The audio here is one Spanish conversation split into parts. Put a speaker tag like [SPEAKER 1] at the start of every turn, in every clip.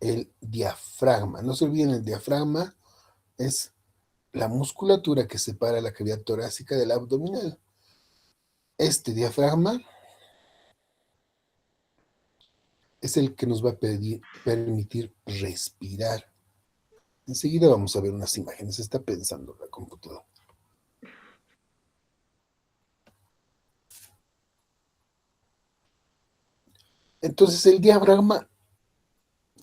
[SPEAKER 1] el diafragma. No se olviden, el diafragma es la musculatura que separa la cavidad torácica de la abdominal. Este diafragma es el que nos va a permitir respirar. Enseguida vamos a ver unas imágenes. Está pensando la computadora. Entonces el diafragma,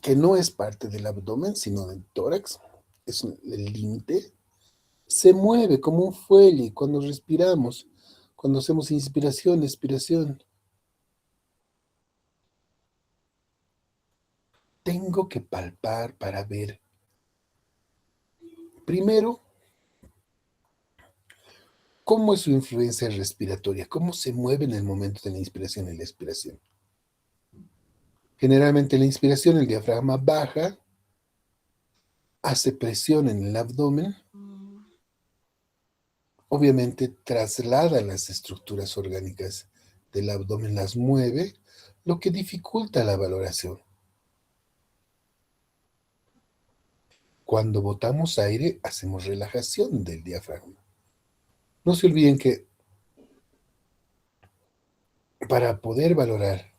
[SPEAKER 1] que no es parte del abdomen, sino del tórax, es el límite, se mueve como un fuelle cuando respiramos, cuando hacemos inspiración, expiración. Tengo que palpar para ver, primero, cómo es su influencia respiratoria, cómo se mueve en el momento de la inspiración y la expiración. Generalmente en la inspiración el diafragma baja, hace presión en el abdomen, obviamente traslada las estructuras orgánicas del abdomen, las mueve, lo que dificulta la valoración. Cuando botamos aire, hacemos relajación del diafragma. No se olviden que para poder valorar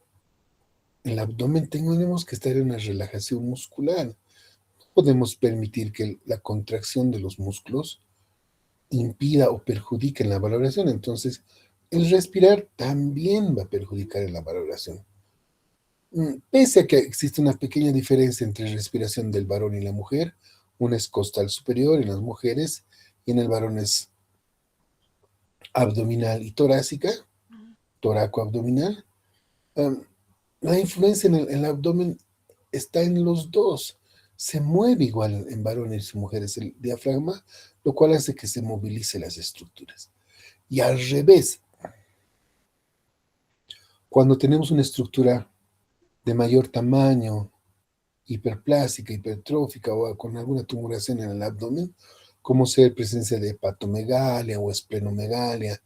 [SPEAKER 1] el abdomen tenemos que estar en una relajación muscular. No podemos permitir que la contracción de los músculos impida o perjudique en la valoración. Entonces, el respirar también va a perjudicar en la valoración. Pese a que existe una pequeña diferencia entre respiración del varón y la mujer, una es costal superior en las mujeres y en el varón es abdominal y torácica, toraco-abdominal. La influencia en el abdomen está en los dos. Se mueve igual en varones y mujeres el diafragma, lo cual hace que se movilice las estructuras. Y al revés, cuando tenemos una estructura de mayor tamaño, hiperplásica, hipertrófica o con alguna tumoración en el abdomen, como ser presencia de hepatomegalia o esplenomegalia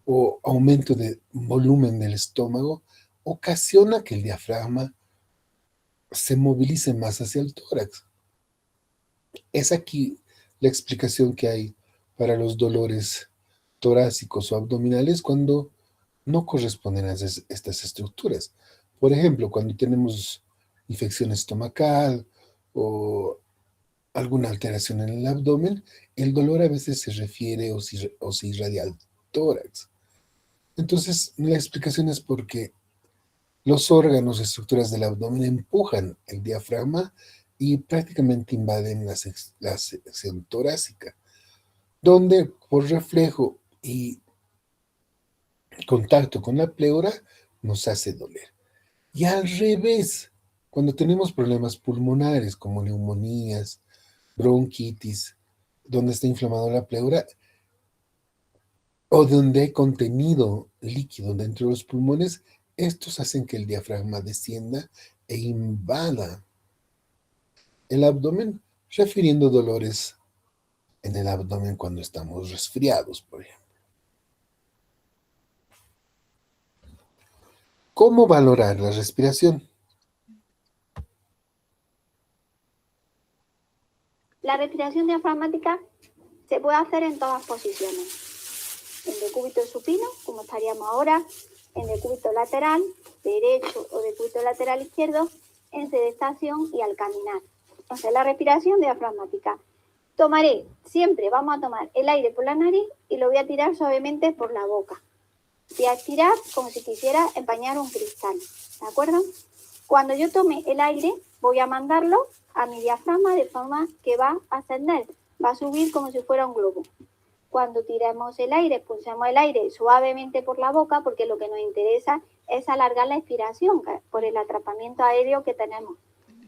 [SPEAKER 1] o aumento de volumen del estómago, ocasiona que el diafragma se movilice más hacia el tórax. Es aquí la explicación que hay para los dolores torácicos o abdominales cuando no corresponden a estas estructuras. Por ejemplo, cuando tenemos infección estomacal o alguna alteración en el abdomen, el dolor a veces se refiere o se irradia al tórax. Entonces, la explicación es porque los órganos, estructuras del abdomen empujan el diafragma y prácticamente invaden la sección torácica, donde por reflejo y contacto con la pleura nos hace doler. Y al revés, cuando tenemos problemas pulmonares como neumonías, bronquitis, donde está inflamado la pleura o donde hay contenido líquido dentro de los pulmones, estos hacen que el diafragma descienda e invada el abdomen, refiriendo dolores en el abdomen cuando estamos resfriados, por ejemplo. ¿Cómo valorar la respiración?
[SPEAKER 2] La respiración diafragmática se puede hacer en todas posiciones. En decúbito supino, como estaríamos ahora, en decúbito lateral derecho o decúbito lateral izquierdo, en sedestación y al caminar. Entonces, la respiración diafragmática. Tomaré, siempre vamos a tomar el aire por la nariz y lo voy a tirar suavemente por la boca. Voy a estirar como si quisiera empañar un cristal, ¿de acuerdo? Cuando yo tome el aire, voy a mandarlo a mi diafragma de forma que va a ascender, va a subir como si fuera un globo. Cuando tiremos el aire, expulsemos el aire suavemente por la boca, porque lo que nos interesa es alargar la expiración por el atrapamiento aéreo que tenemos,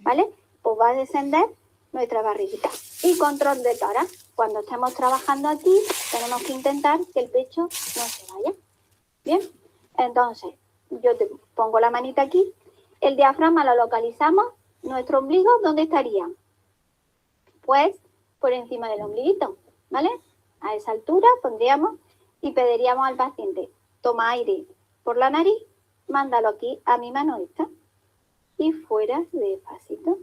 [SPEAKER 2] ¿vale? Pues va a descender nuestra barriguita. Y control de tórax. Cuando estemos trabajando aquí, tenemos que intentar que el pecho no se vaya. Bien, entonces yo te pongo la manita aquí, el diafragma lo localizamos, nuestro ombligo, ¿dónde estaría? Pues por encima del ombliguito, ¿vale? A esa altura pondríamos y pediríamos al paciente, toma aire por la nariz, mándalo aquí a mi mano esta y fuera despacito.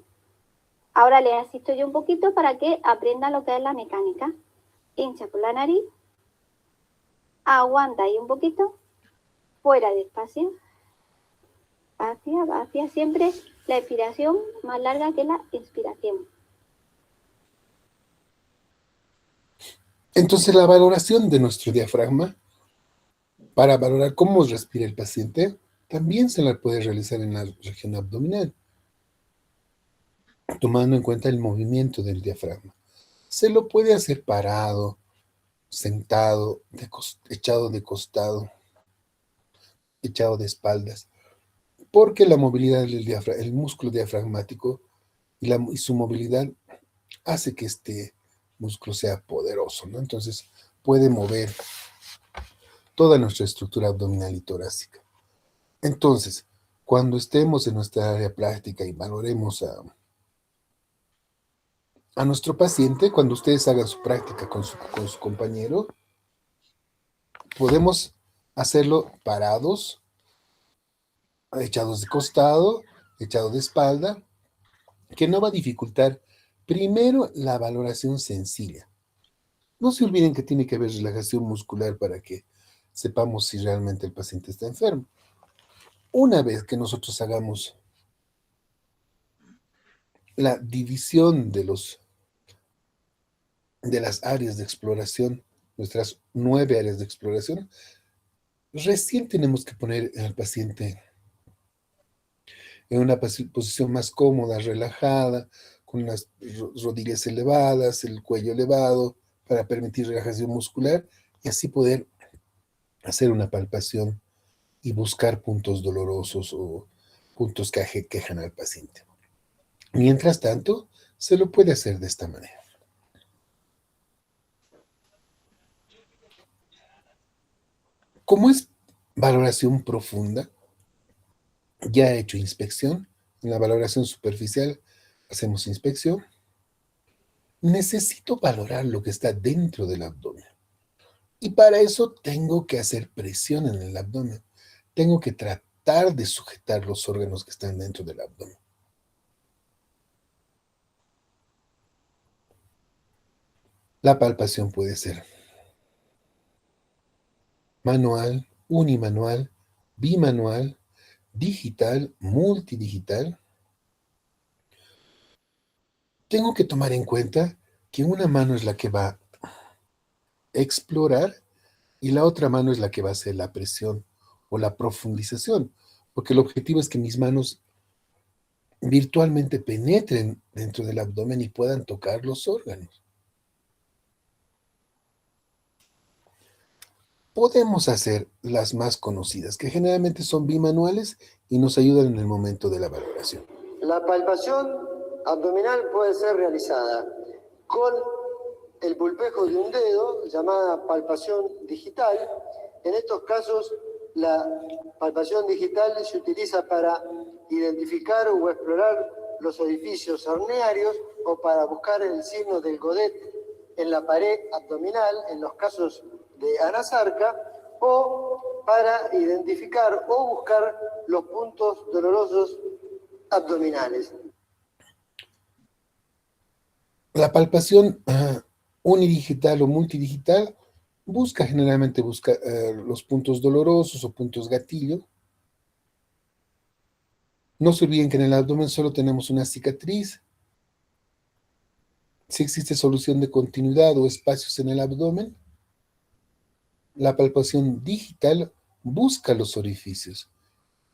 [SPEAKER 2] Ahora le asisto yo un poquito para que aprenda lo que es la mecánica. Hincha por la nariz, aguanta ahí un poquito, fuera despacio, vacía, siempre la expiración más larga que la inspiración.
[SPEAKER 1] Entonces, la valoración de nuestro diafragma, para valorar cómo respira el paciente, también se la puede realizar en la región abdominal, tomando en cuenta el movimiento del diafragma. Se lo puede hacer parado, sentado, echado de costado, echado de espaldas, porque la movilidad del diafragma, el músculo diafragmático y su movilidad hace que este músculo sea poderoso, ¿no? Entonces puede mover toda nuestra estructura abdominal y torácica. Entonces, cuando estemos en nuestra área práctica y valoremos a nuestro paciente, cuando ustedes hagan su práctica con su compañero, podemos hacerlo parados, echados de costado, echados de espalda, que no va a dificultar primero la valoración sencilla. No se olviden que tiene que haber relajación muscular para que sepamos si realmente el paciente está enfermo. Una vez que nosotros hagamos la división de las áreas de exploración, nuestras 9 áreas de exploración, recién tenemos que poner al paciente en una posición más cómoda, relajada, con las rodillas elevadas, el cuello elevado, para permitir relajación muscular y así poder hacer una palpación y buscar puntos dolorosos o puntos que aquejan al paciente. Mientras tanto, se lo puede hacer de esta manera. Como es valoración profunda, ya he hecho inspección. En la valoración superficial hacemos inspección. Necesito valorar lo que está dentro del abdomen. Y para eso tengo que hacer presión en el abdomen. Tengo que tratar de sujetar los órganos que están dentro del abdomen. La palpación puede ser manual, unimanual, bimanual, digital, multidigital. Tengo que tomar en cuenta que una mano es la que va a explorar y la otra mano es la que va a hacer la presión o la profundización, porque el objetivo es que mis manos virtualmente penetren dentro del abdomen y puedan tocar los órganos. Podemos hacer las más conocidas, que generalmente son bimanuales y nos ayudan en el momento de la valoración.
[SPEAKER 3] La palpación abdominal puede ser realizada con el pulpejo de un dedo, llamada palpación digital. En estos casos, la palpación digital se utiliza para identificar o explorar los orificios herniarios o para buscar el signo del Godet en la pared abdominal, en los casos de anasarca, o para identificar o buscar los puntos dolorosos abdominales.
[SPEAKER 1] La palpación unidigital o multidigital generalmente busca los puntos dolorosos o puntos gatillo. No se olviden que en el abdomen solo tenemos una cicatriz. Si existe solución de continuidad o espacios en el abdomen, la palpación digital busca los orificios.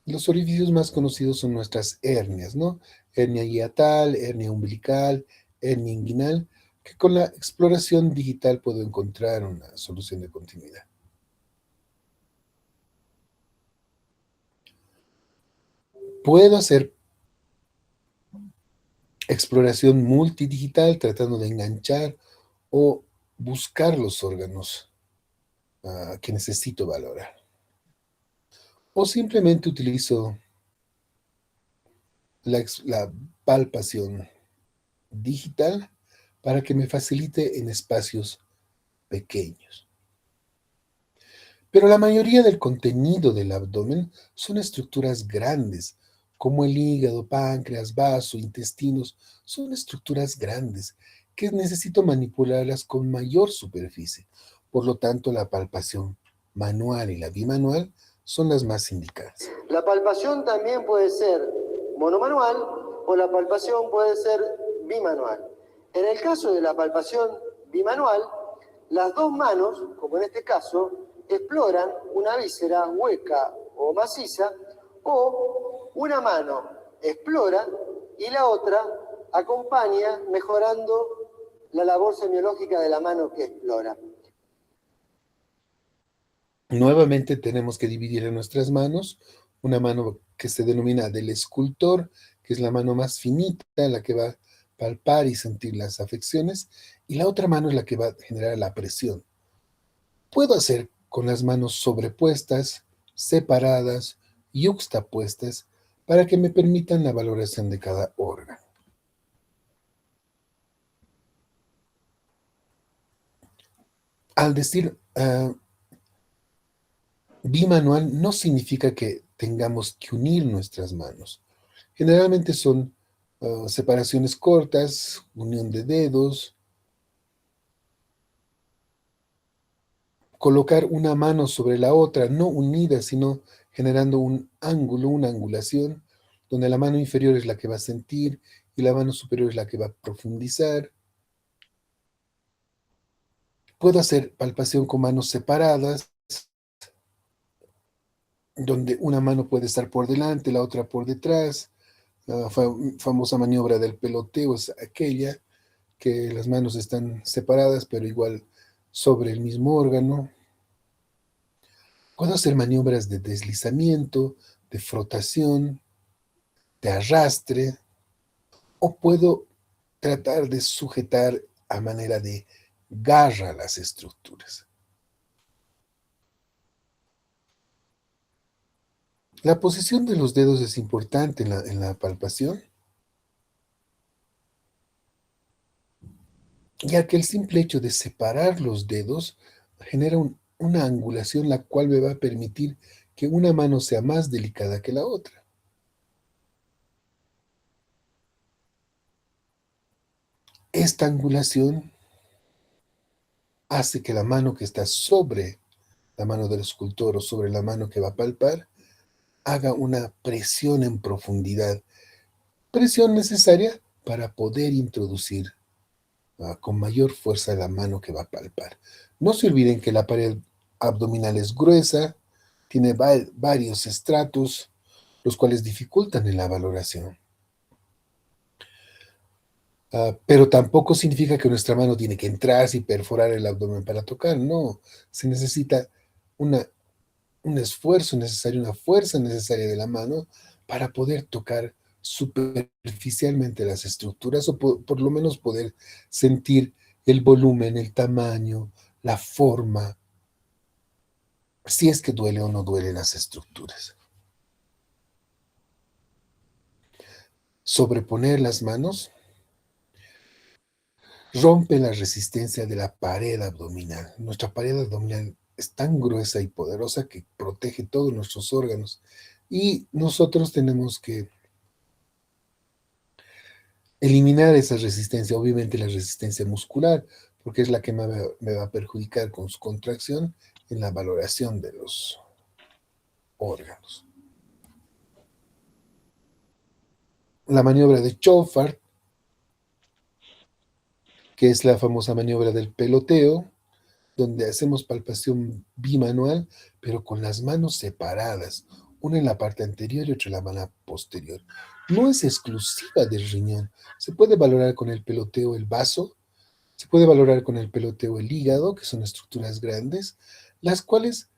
[SPEAKER 1] Los orificios más conocidos son nuestras hernias, ¿no? Hernia hiatal, hernia umbilical, hernia inguinal, que con la exploración digital puedo encontrar una solución de continuidad. Puedo hacer exploración multidigital tratando de enganchar o buscar los órganos que necesito valorar. O simplemente utilizo la palpación digital para que me facilite en espacios pequeños. Pero la mayoría del contenido del abdomen son estructuras grandes, como el hígado, páncreas, vaso, intestinos, son estructuras grandes que necesito manipularlas con mayor superficie. Por lo tanto, la palpación manual y la bimanual son las más indicadas.
[SPEAKER 3] La palpación también puede ser monomanual o la palpación puede ser bimanual. En el caso de la palpación bimanual, las dos manos, como en este caso, exploran una víscera hueca o maciza, o una mano explora y la otra acompaña mejorando la labor semiológica de la mano que explora.
[SPEAKER 1] Nuevamente tenemos que dividir en nuestras manos una mano que se denomina del escultor, que es la mano más finita, la que va a palpar y sentir las afecciones, y la otra mano es la que va a generar la presión. Puedo hacer con las manos sobrepuestas, separadas, yuxtapuestas, para que me permitan la valoración de cada órgano. Al decir bimanual no significa que tengamos que unir nuestras manos. Generalmente son separaciones cortas, unión de dedos, colocar una mano sobre la otra, no unida, sino generando un ángulo, una angulación, donde la mano inferior es la que va a sentir y la mano superior es la que va a profundizar. Puedo hacer palpación con manos separadas, donde una mano puede estar por delante, la otra por detrás. La famosa maniobra del peloteo es aquella que las manos están separadas, pero igual sobre el mismo órgano. Puedo hacer maniobras de deslizamiento, de frotación, de arrastre, o puedo tratar de sujetar a manera de garra las estructuras. La posición de los dedos es importante en la palpación, ya que el simple hecho de separar los dedos genera una angulación la cual me va a permitir que una mano sea más delicada que la otra. Esta angulación hace que la mano que está sobre la mano del escultor o sobre la mano que va a palpar haga una presión en profundidad, presión necesaria para poder introducir con mayor fuerza la mano que va a palpar. No se olviden que la pared abdominal es gruesa, tiene varios estratos, los cuales dificultan en la valoración. Pero tampoco significa que nuestra mano tiene que entrar y perforar el abdomen para tocar, no. Se necesita un esfuerzo necesario, una fuerza necesaria de la mano para poder tocar superficialmente las estructuras o por lo menos poder sentir el volumen, el tamaño, la forma, si es que duele o no duele las estructuras. Sobreponer las manos rompe la resistencia de la pared abdominal. Nuestra pared abdominal es tan gruesa y poderosa que protege todos nuestros órganos y nosotros tenemos que eliminar esa resistencia, obviamente la resistencia muscular, porque es la que me va a perjudicar con su contracción en la valoración de los órganos. La maniobra de Chauffard, que es la famosa maniobra del peloteo, donde hacemos palpación bimanual, pero con las manos separadas, una en la parte anterior y otra en la mano posterior. No es exclusiva del riñón. Se puede valorar con el peloteo el vaso, se puede valorar con el peloteo el hígado, que son estructuras grandes, las cuales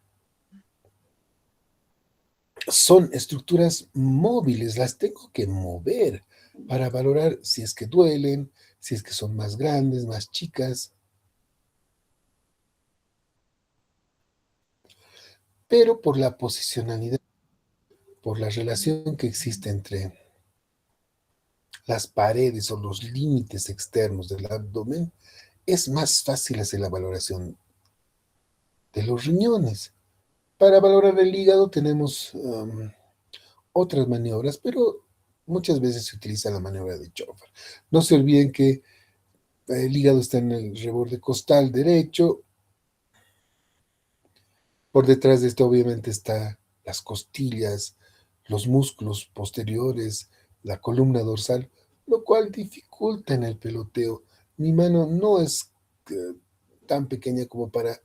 [SPEAKER 1] son estructuras móviles, las tengo que mover para valorar si es que duelen, si es que son más grandes, más chicas. Pero por la posicionalidad, por la relación que existe entre las paredes o los límites externos del abdomen, es más fácil hacer la valoración de los riñones. Para valorar el hígado tenemos otras maniobras, pero muchas veces se utiliza la maniobra de Schoeffer. No se olviden que el hígado está en el reborde costal derecho. Por detrás de esto obviamente están las costillas, los músculos posteriores, la columna dorsal, lo cual dificulta en el peloteo. Mi mano no es tan pequeña como para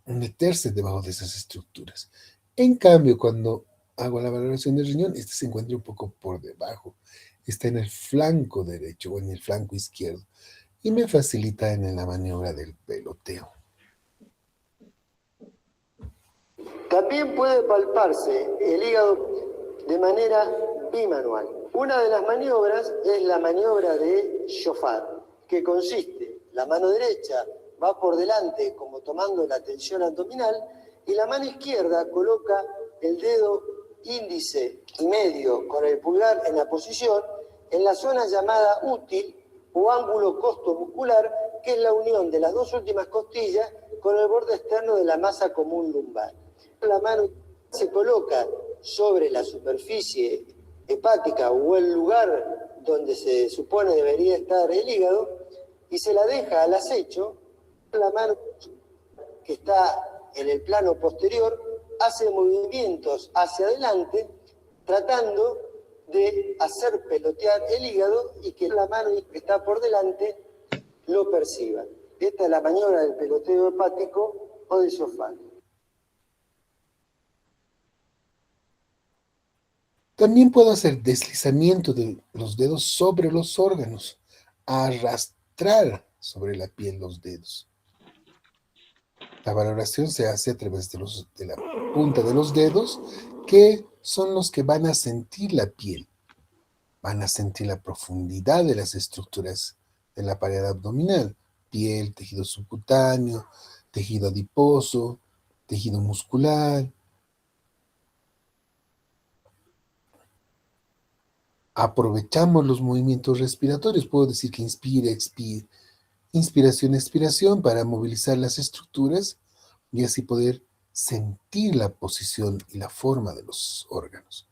[SPEAKER 1] meterse debajo de esas estructuras. En cambio, cuando hago la valoración del riñón, este se encuentra un poco por debajo. Está en el flanco derecho o en el flanco izquierdo y me facilita en la maniobra del peloteo.
[SPEAKER 3] También puede palparse el hígado de manera bimanual. Una de las maniobras es la maniobra de Schoeffer, que consiste, la mano derecha va por delante como tomando la tensión abdominal y la mano izquierda coloca el dedo índice y medio con el pulgar en la posición en la zona llamada útil o ángulo costomuscular, que es la unión de las dos últimas costillas con el borde externo de la masa común lumbar. La mano se coloca sobre la superficie hepática o el lugar donde se supone debería estar el hígado y se la deja al acecho. La mano que está en el plano posterior hace movimientos hacia adelante tratando de hacer pelotear el hígado y que la mano que está por delante lo perciba. Esta es la maniobra del peloteo hepático o de Schoeffer.
[SPEAKER 1] También puedo hacer deslizamiento de los dedos sobre los órganos, arrastrar sobre la piel los dedos. La valoración se hace a través de la punta de los dedos, que son los que van a sentir la piel, van a sentir la profundidad de las estructuras de la pared abdominal, piel, tejido subcutáneo, tejido adiposo, tejido muscular. Aprovechamos los movimientos respiratorios, puedo decir que inspire, expire, inspiración, expiración para movilizar las estructuras y así poder sentir la posición y la forma de los órganos.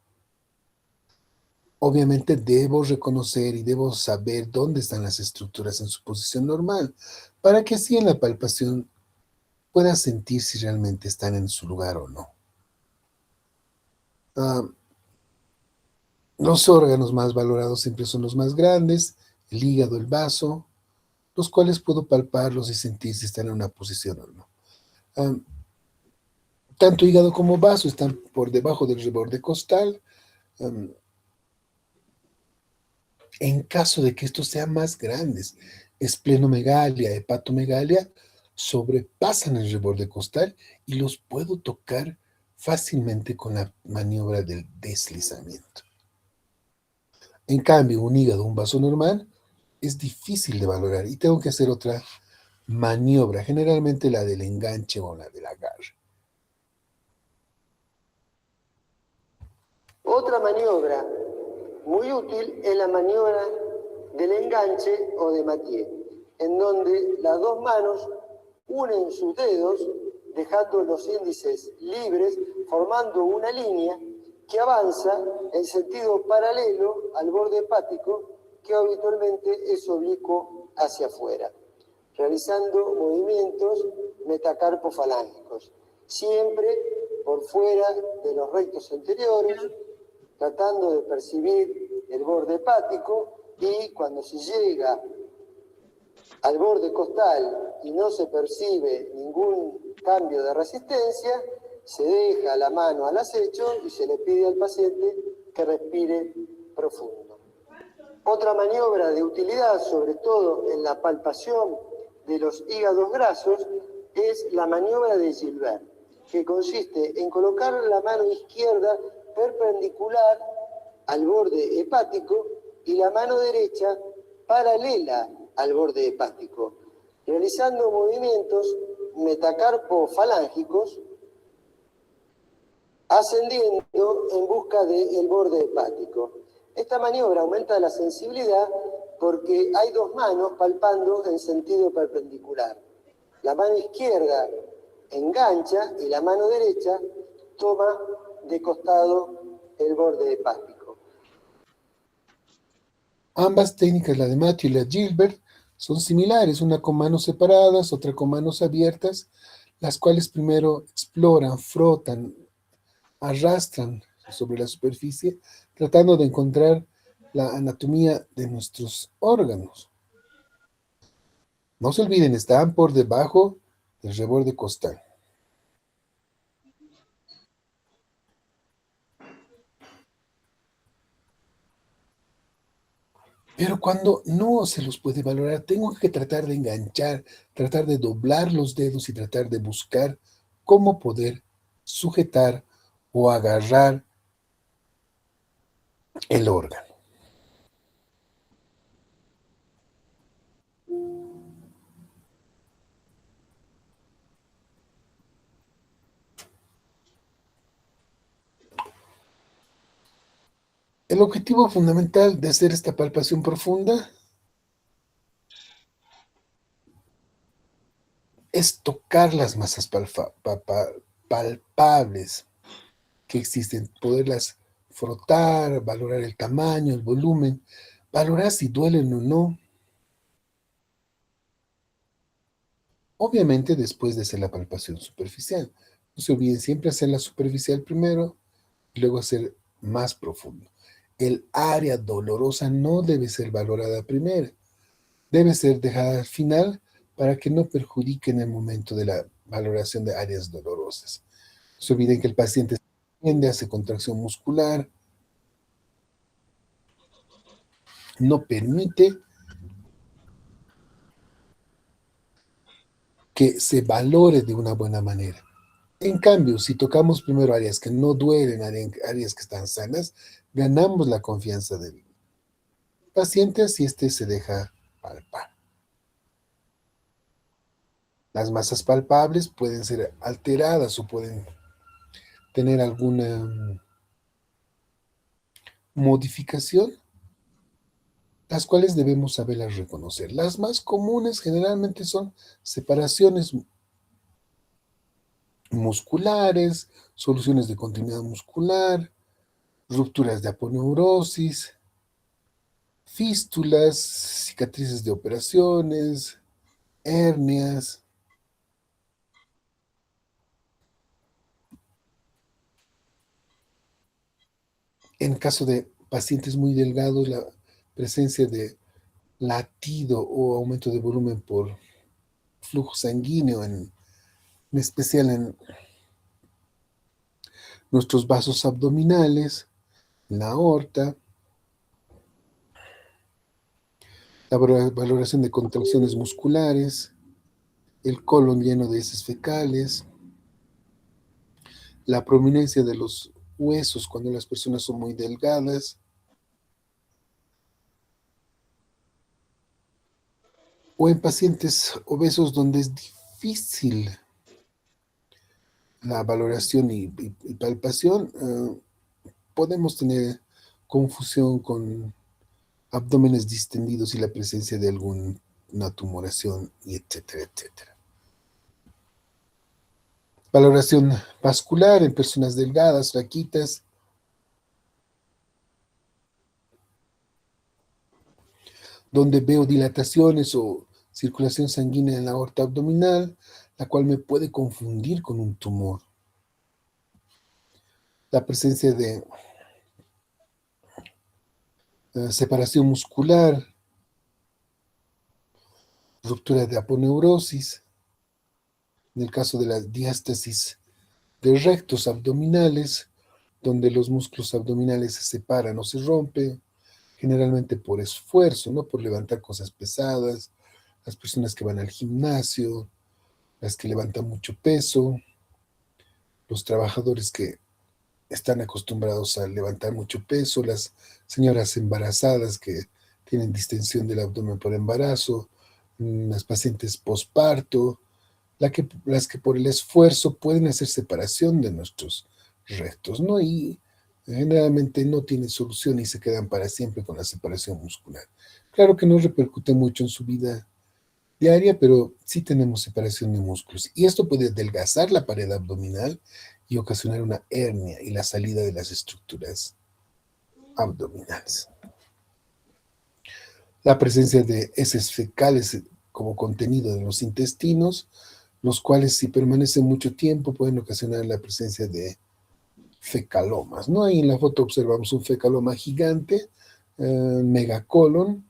[SPEAKER 1] Obviamente debo reconocer y debo saber dónde están las estructuras en su posición normal, para que así en la palpación pueda sentir si realmente están en su lugar o no. Los órganos más valorados siempre son los más grandes, el hígado, el vaso, los cuales puedo palparlos y sentir si están en una posición o no. Tanto hígado como vaso están por debajo del reborde costal. En caso de que estos sean más grandes, esplenomegalia, hepatomegalia, sobrepasan el reborde costal y los puedo tocar fácilmente con la maniobra del deslizamiento. En cambio, un hígado, un vaso normal, es difícil de valorar y tengo que hacer otra maniobra, generalmente la del enganche o la del agarre.
[SPEAKER 3] Otra maniobra muy útil es la maniobra del enganche o de Mathieu, en donde las dos manos unen sus dedos, dejando los índices libres, formando una línea que avanza en sentido paralelo al borde hepático, que habitualmente es oblicuo hacia afuera, realizando movimientos metacarpofalángicos, siempre por fuera de los rectos anteriores, tratando de percibir el borde hepático, y cuando se llega al borde costal y no se percibe ningún cambio de resistencia, se deja la mano al acecho y se le pide al paciente que respire profundo. Otra maniobra de utilidad, sobre todo en la palpación de los hígados grasos, es la maniobra de Gilbert, que consiste en colocar la mano izquierda perpendicular al borde hepático y la mano derecha paralela al borde hepático, realizando movimientos metacarpofalángicos ascendiendo en busca del borde hepático. Esta maniobra aumenta la sensibilidad porque hay dos manos palpando en sentido perpendicular. La mano izquierda engancha y la mano derecha toma de costado el borde hepático.
[SPEAKER 1] Ambas técnicas, la de Matthew y la de Gilbert, son similares, una con manos separadas, otra con manos abiertas, las cuales primero exploran, frotan, arrastran sobre la superficie, tratando de encontrar la anatomía de nuestros órganos. No se olviden, están por debajo del reborde costal. Pero cuando no se los puede valorar, tengo que tratar de enganchar, tratar de doblar los dedos y tratar de buscar cómo poder sujetar o agarrar el órgano. El objetivo fundamental de hacer esta palpación profunda es tocar las masas palpables que existen, poderlas frotar, valorar el tamaño, el volumen, valorar si duelen o no. Obviamente después de hacer la palpación superficial. No se olviden siempre hacer la superficial primero y luego hacer más profundo. El área dolorosa no debe ser valorada primero, debe ser dejada al final para que no perjudique en el momento de la valoración de áreas dolorosas. No se olviden que el paciente se tiende, hace contracción muscular, no permite que se valore de una buena manera. En cambio, si tocamos primero áreas que no duelen, áreas que están sanas, ganamos la confianza del paciente si éste se deja palpar. Las masas palpables pueden ser alteradas o pueden tener alguna modificación, las cuales debemos saberlas reconocer. Las más comunes generalmente son separaciones musculares, soluciones de continuidad muscular, rupturas de aponeurosis, fístulas, cicatrices de operaciones, hernias. En caso de pacientes muy delgados, la presencia de latido o aumento de volumen por flujo sanguíneo, en especial en nuestros vasos abdominales, la aorta, la valoración de contracciones musculares, el colon lleno de heces fecales, la prominencia de los huesos cuando las personas son muy delgadas, o en pacientes obesos donde es difícil la valoración y palpación, podemos tener confusión con abdómenes distendidos y la presencia de alguna tumoración, y etcétera, etcétera. Valoración vascular en personas delgadas, flaquitas. Donde veo dilataciones o circulación sanguínea en la aorta abdominal, la cual me puede confundir con un tumor. La presencia de separación muscular, ruptura de aponeurosis, en el caso de la diástasis de rectos abdominales, donde los músculos abdominales se separan o se rompen, generalmente por esfuerzo, no por levantar cosas pesadas, las personas que van al gimnasio, las que levantan mucho peso, los trabajadores que están acostumbrados a levantar mucho peso, las señoras embarazadas que tienen distensión del abdomen por embarazo, las pacientes posparto, las que por el esfuerzo pueden hacer separación de nuestros rectos, ¿no? Y generalmente no tienen solución y se quedan para siempre con la separación muscular. Claro que no repercute mucho en su vida diaria, pero sí tenemos separación de músculos. Y esto puede adelgazar la pared abdominal y ocasionar una hernia y la salida de las estructuras abdominales. La presencia de heces fecales como contenido de los intestinos, los cuales si permanecen mucho tiempo pueden ocasionar la presencia de fecalomas, ¿no? Ahí en la foto observamos un fecaloma gigante, megacolon,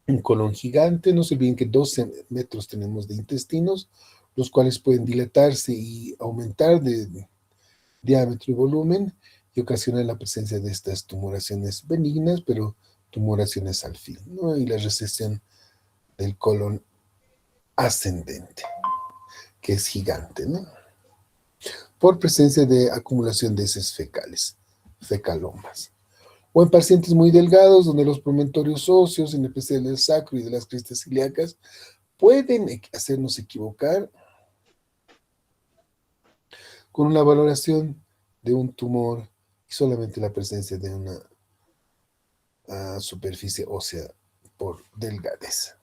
[SPEAKER 1] un colon gigante. No se olviden que 12 metros tenemos de intestinos, los cuales pueden dilatarse y aumentar de diámetro y volumen y ocasionar la presencia de estas tumoraciones benignas, pero tumoraciones al fin, ¿no? Y la recesión del colon ascendente, que es gigante, ¿no? Por presencia de acumulación de heces fecales, fecalomas. O en pacientes muy delgados, donde los promontorios óseos, en especial del sacro y de las crestas ilíacas, pueden hacernos equivocar con una valoración de un tumor y solamente la presencia de una superficie ósea por delgadez.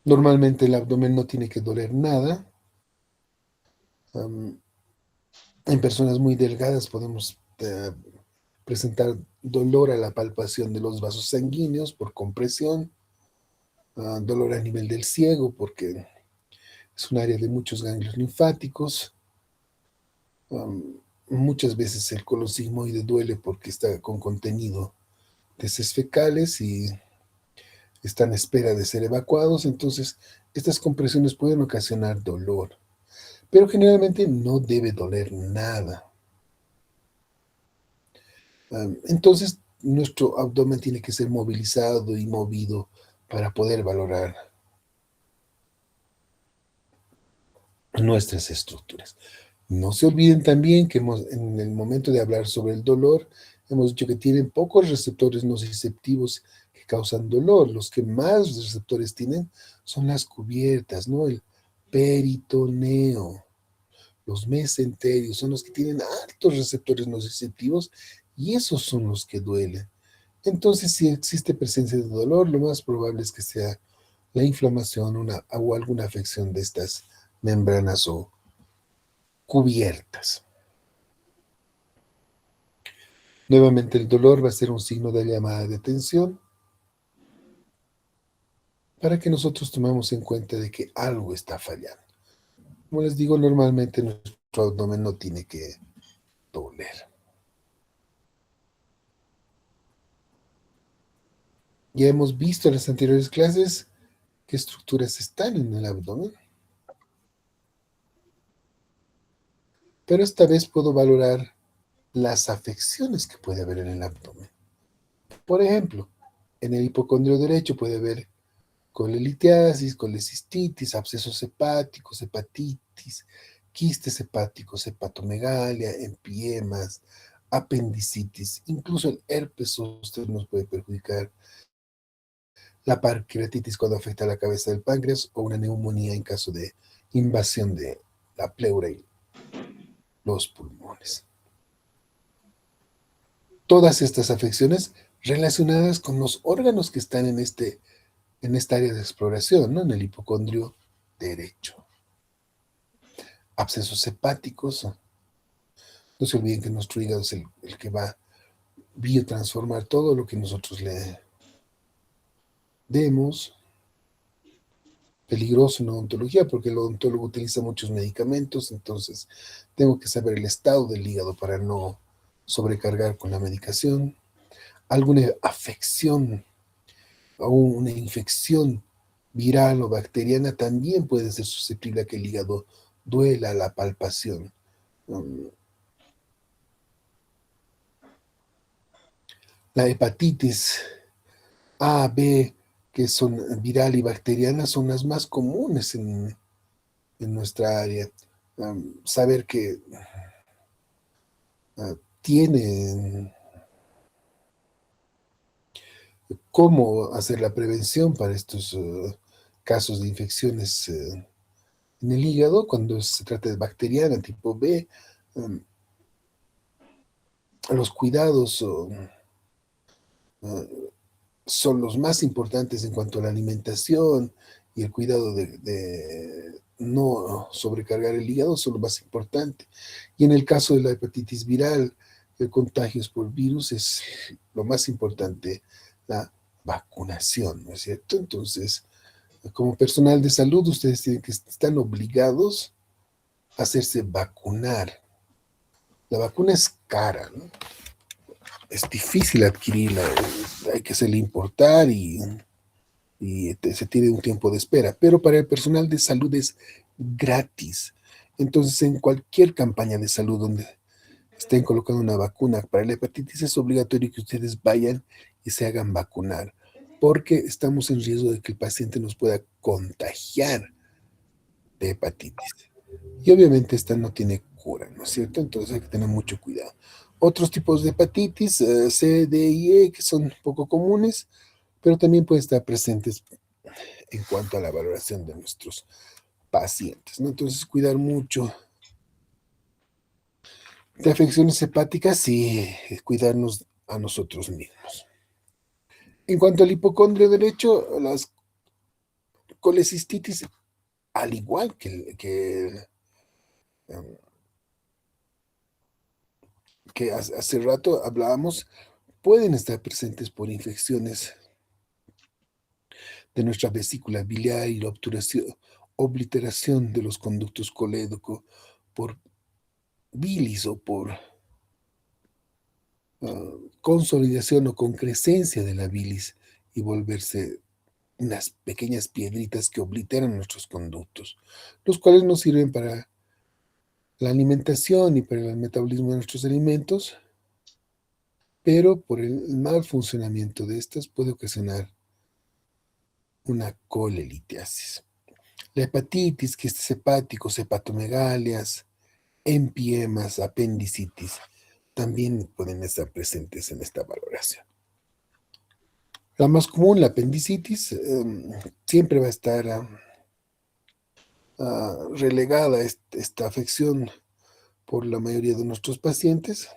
[SPEAKER 1] Normalmente el abdomen no tiene que doler nada. En personas muy delgadas podemos presentar dolor a la palpación de los vasos sanguíneos por compresión, dolor a nivel del ciego porque es un área de muchos ganglios linfáticos. Muchas veces el colon sigmoide duele porque está con contenido de heces fecales y están en espera de ser evacuados, entonces estas compresiones pueden ocasionar dolor, pero generalmente no debe doler nada. Entonces nuestro abdomen tiene que ser movilizado y movido para poder valorar nuestras estructuras. No se olviden también que en el momento de hablar sobre el dolor, hemos dicho que tienen pocos receptores nociceptivos que causan dolor. Los que más receptores tienen son las cubiertas, ¿no? El peritoneo, los mesenterios, son los que tienen altos receptores nociceptivos y esos son los que duelen. Entonces, si existe presencia de dolor, lo más probable es que sea la inflamación o alguna afección de estas membranas o cubiertas. Nuevamente el dolor va a ser un signo de llamada de atención para que nosotros tomemos en cuenta de que algo está fallando. Como les digo, normalmente nuestro abdomen no tiene que doler. Ya hemos visto en las anteriores clases qué estructuras están en el abdomen, pero esta vez puedo valorar las afecciones que puede haber en el abdomen. Por ejemplo, en el hipocondrio derecho puede haber colelitiasis, colecistitis, abscesos hepáticos, hepatitis, quistes hepáticos, hepatomegalia, empiemas, apendicitis, incluso el herpes zóster nos puede perjudicar, la pancreatitis cuando afecta a la cabeza del páncreas o una neumonía en caso de invasión de la pleura y los pulmones. Todas estas afecciones relacionadas con los órganos que están en esta área de exploración, ¿no? En el hipocondrio derecho. Abscesos hepáticos. No se olviden que nuestro hígado es el que va a biotransformar todo lo que nosotros le demos. Peligroso en odontología porque el odontólogo utiliza muchos medicamentos, entonces tengo que saber el estado del hígado para no sobrecargar con la medicación. Alguna afección o una infección viral o bacteriana también puede ser susceptible a que el hígado duela a la palpación. La hepatitis A, B, que son viral y bacteriana, son las más comunes en nuestra área. Saber que tienen cómo hacer la prevención para estos casos de infecciones en el hígado, cuando se trata de bacteriana tipo B, los cuidados son los más importantes en cuanto a la alimentación y el cuidado de no sobrecargar el hígado, eso es lo más importante. Y en el caso de la hepatitis viral, el contagio por virus es lo más importante, la vacunación, ¿no es cierto? Entonces, como personal de salud, ustedes están obligados a hacerse vacunar. La vacuna es cara, ¿no? Es difícil adquirirla, hay que hacerla importar y se tiene un tiempo de espera, pero para el personal de salud es gratis. Entonces, en cualquier campaña de salud donde estén colocando una vacuna para la hepatitis, es obligatorio que ustedes vayan y se hagan vacunar, porque estamos en riesgo de que el paciente nos pueda contagiar de hepatitis. Y obviamente esta no tiene cura, ¿no es cierto? Entonces hay que tener mucho cuidado. Otros tipos de hepatitis, C, D y E, que son poco comunes, pero también pueden estar presentes en cuanto a la valoración de nuestros pacientes, ¿no? Entonces, cuidar mucho de afecciones hepáticas y cuidarnos a nosotros mismos. En cuanto al hipocondrio derecho, las colecistitis, al igual que hace rato hablábamos, pueden estar presentes por infecciones de nuestra vesícula biliar y la obliteración de los conductos colédocos por bilis o por consolidación o concrescencia de la bilis y volverse unas pequeñas piedritas que obliteran nuestros conductos, los cuales nos sirven para la alimentación y para el metabolismo de nuestros alimentos, pero por el mal funcionamiento de estas puede ocasionar una colelitiasis. La hepatitis, quistes hepáticos, hepatomegalias, empiemas, apendicitis, también pueden estar presentes en esta valoración. La más común, la apendicitis, siempre va a estar relegada esta afección por la mayoría de nuestros pacientes,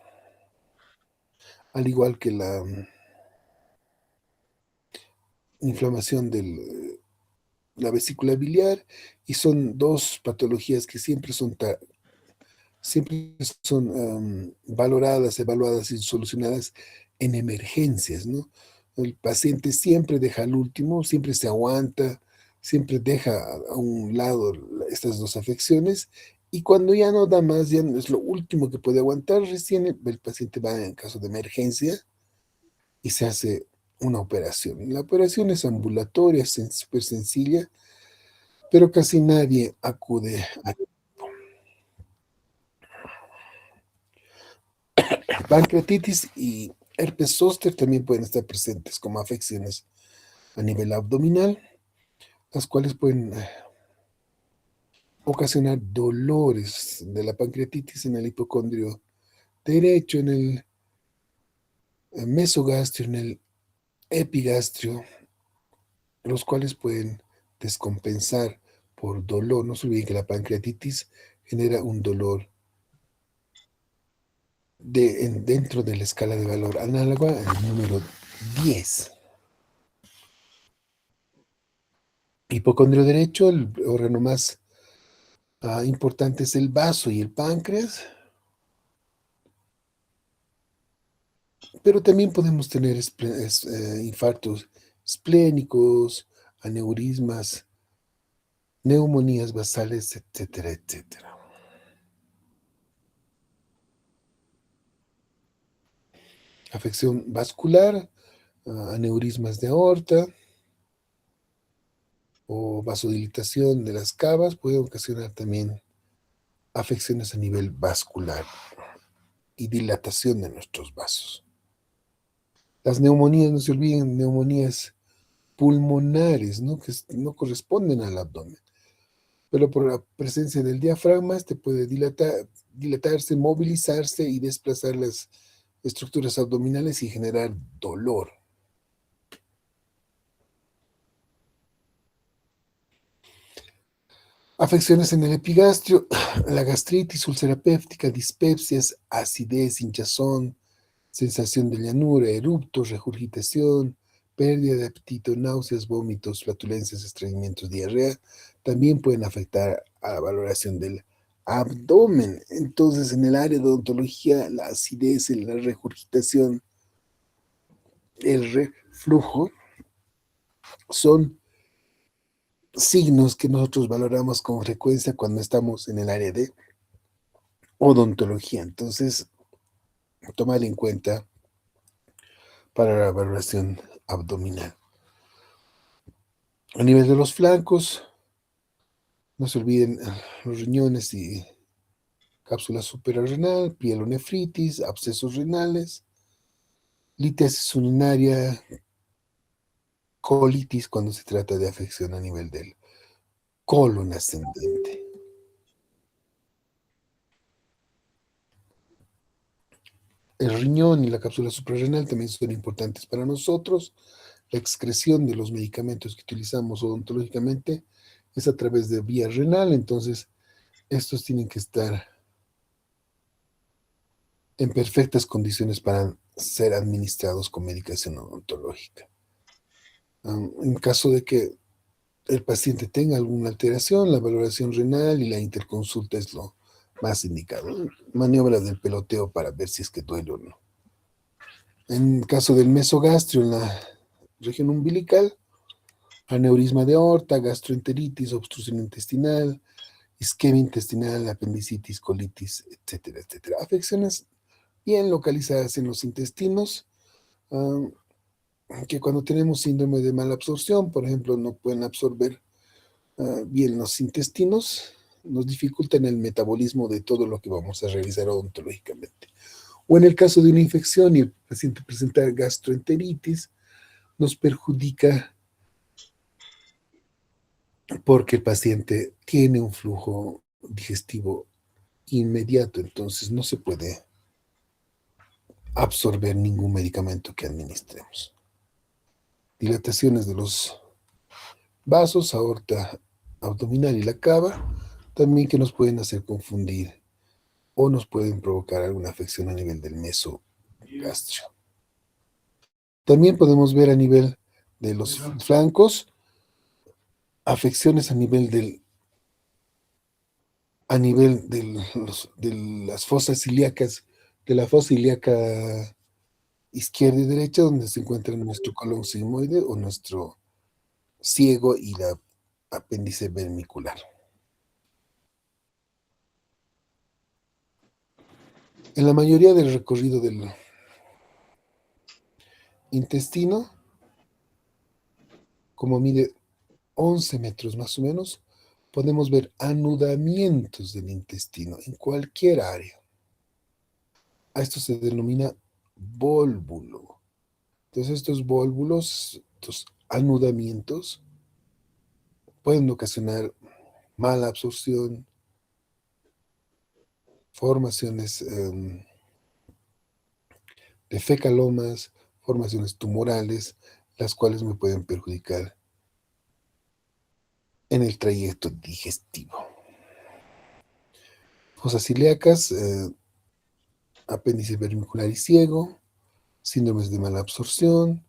[SPEAKER 1] al igual que la inflamación de la vesícula biliar, y son dos patologías que siempre son valoradas, evaluadas y solucionadas en emergencias, ¿no? El paciente siempre deja al último, siempre se aguanta, siempre deja a un lado estas dos afecciones, y cuando ya no da más, ya es lo último que puede aguantar, recién el paciente va en caso de emergencia y se hace una operación. La operación es ambulatoria, es súper sencilla, pero casi nadie acude a pancreatitis y herpes zóster también pueden estar presentes como afecciones a nivel abdominal, las cuales pueden ocasionar dolores de la pancreatitis en el hipocondrio derecho, en el mesogastrio, en el epigastrio, los cuales pueden descompensar por dolor. No se olviden que la pancreatitis genera un dolor dentro de la escala de valor análoga al número 10. Hipocondrio derecho, el órgano más importante es el vaso y el páncreas, pero también podemos tener infartos esplénicos, aneurismas, neumonías basales, etcétera, etcétera. Afección vascular, aneurismas de aorta o vasodilatación de las cavas pueden ocasionar también afecciones a nivel vascular y dilatación de nuestros vasos. Las neumonías, no se olviden, neumonías pulmonares, ¿no? Que no corresponden al abdomen, pero por la presencia del diafragma este puede dilatarse, movilizarse y desplazar las estructuras abdominales y generar dolor. Afecciones en el epigastrio, la gastritis, úlcera péptica, dispepsias, acidez, hinchazón, sensación de llanura, eruptos, regurgitación, pérdida de apetito, náuseas, vómitos, flatulencias, estreñimientos, diarrea, también pueden afectar a la valoración del abdomen. Entonces, en el área de odontología, la acidez, la regurgitación, el reflujo, son signos que nosotros valoramos con frecuencia cuando estamos en el área de odontología. Entonces, tomar en cuenta para la valoración abdominal. A nivel de los flancos, no se olviden los riñones y cápsula suprarrenal, pielonefritis, abscesos renales, litiasis urinaria, colitis cuando se trata de afección a nivel del colon ascendente. El riñón y la cápsula suprarrenal también son importantes para nosotros. La excreción de los medicamentos que utilizamos odontológicamente es a través de vía renal, entonces estos tienen que estar en perfectas condiciones para ser administrados con medicación odontológica. En caso de que el paciente tenga alguna alteración, la valoración renal y la interconsulta es lo más indicado. Maniobras del peloteo para ver si es que duele o no. En caso del mesogastrio, en la región umbilical, aneurisma de aorta, gastroenteritis, obstrucción intestinal, isquemia intestinal, apendicitis, colitis, etcétera, etcétera. Afecciones bien localizadas en los intestinos, que cuando tenemos síndrome de mala absorción, por ejemplo, no pueden absorber bien los intestinos, nos dificultan el metabolismo de todo lo que vamos a realizar odontológicamente. O en el caso de una infección y el paciente presenta gastroenteritis, nos perjudica porque el paciente tiene un flujo digestivo inmediato, entonces no se puede absorber ningún medicamento que administremos. Dilataciones de los vasos, aorta abdominal y la cava, también que nos pueden hacer confundir o nos pueden provocar alguna afección a nivel del mesogastrio. También podemos ver a nivel de los flancos afecciones a nivel de las fosas ilíacas, de la fosa ilíaca izquierda y derecha, donde se encuentra nuestro colon sigmoide o nuestro ciego y la apéndice vermicular. En la mayoría del recorrido del intestino, como mide 11 metros más o menos, podemos ver anudamientos del intestino en cualquier área. A esto se denomina vólvulo. Entonces estos vólvulos, estos anudamientos, pueden ocasionar mala absorción, formaciones de fecalomas, formaciones tumorales, las cuales me pueden perjudicar en el trayecto digestivo. Fosas ilíacas, apéndice vermicular y ciego, síndromes de mala absorción,